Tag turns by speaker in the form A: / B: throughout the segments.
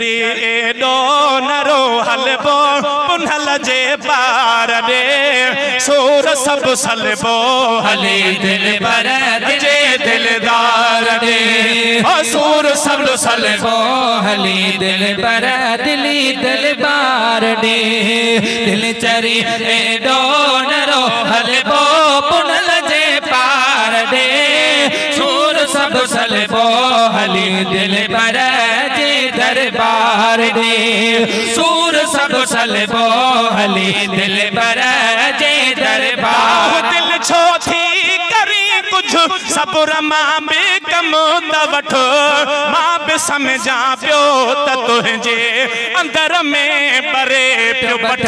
A: एडो नरो हलबो पुनहल जे पार दे सूर सब सलबो हली दिल पर जे दिलदार दे सूर सब सलबो हली दिल पर दिली दिलदार दे दिल चरी एडो नरो हलबो पुनहल जे पार दे सूर सब सलबो हली दिल पर जे दरबार दे सूर सब सलबो हली दिल पर जे दरबार दिल छो थी करी कुछ सबुर मां बे कम त वठो मां बे समझा पियो त तुझे अंदर में परे पियो वठ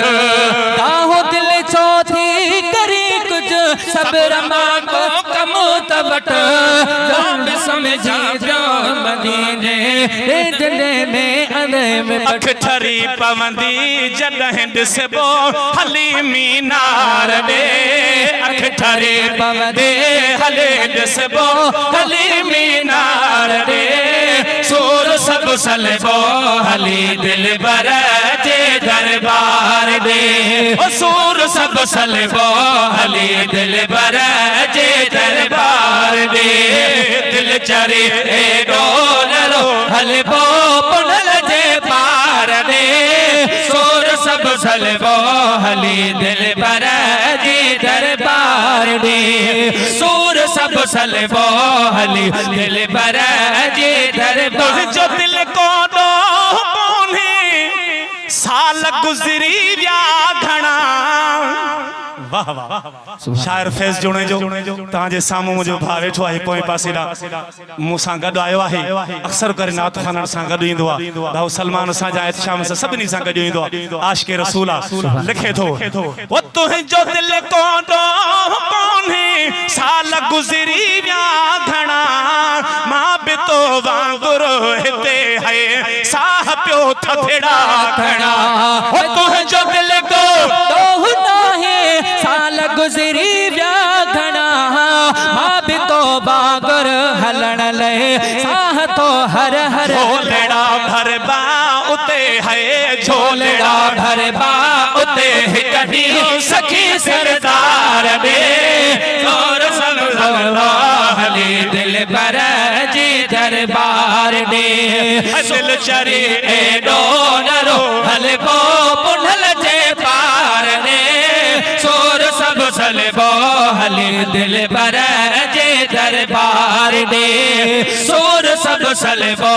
B: ताहो दिल छो थी करी कुछ सबुर मां को कम त वठ मां बे समझा पियो मदीने दिल में
A: अख ठरी पवंदी जॾहिं ॾिसबो हली मीनार दे अख ठरी पवंदी हली ॾिसबो हली मीनार दे सूर सब सलबो हली दिल बर जे दरबार दे सूर सब सलबो हली दिल बर जे दरबार दे दिल चरी एडो नरो हलबो पुनल जे पार दे सूर सब सलबो हली दिल पर जे दरबार दे सूर सब सलबो हली दिल पर जे दरबार जो दिल को दो कोने साल गुजरी व्या घणा वाह वाह शायर फैज जुणे जो ताजे सामू मुझो भा वेठो आहे पोए पासे दा मुसा गड आयो आहे अक्सर करे नात खान सा गड इंदो आ भाउ सलमान सा जा इत्शाम सा सबनी सा गड इंदो आ आशिक रसूला लिखे थो वो तुझो दिल को दो कोने साल गुजरी व्या घणा मां बि तो वांगुर हिते है साह पियो थथड़ा घणा वो तुझो दिल को
B: दो नाहे साल गुजरी व्या घणा मां बि तो बागर हलण ले साह तो हर हर
A: झोलड़ा भरबा उते है झोलड़ा भरबा उते कभी सखी सरदार दे और सब हली दिल पर जी दरबार दे दिल चरी एडो नरो हलबो पुनल जे पार दे सूर सब सलबो हली दिल पर जे दरबार दे सूर सब सलबो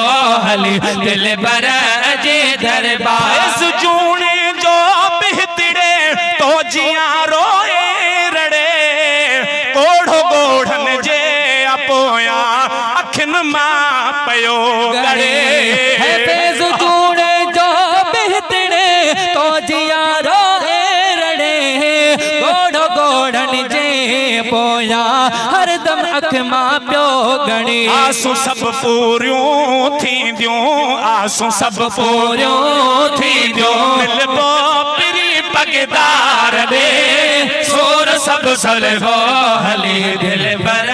A: हली दिल पर जे दरबार जूने जो बिहतड़े तो जिया रोए रड़े कोढ़ो गोढ़न जे अपोया अखिन मां पयो गड़े
B: तेज जूने जो बिहतड़े तो जिया रोए रड़े कोढ़ो गोढ़न जे पोया हरदम अख मां प्यो गणी
A: आंसू सब पूरियों थी दियों आंसू सब पूरियों थी दियों मिलबो पिरी पगदार दे सूर सब सलबो हली दिल पर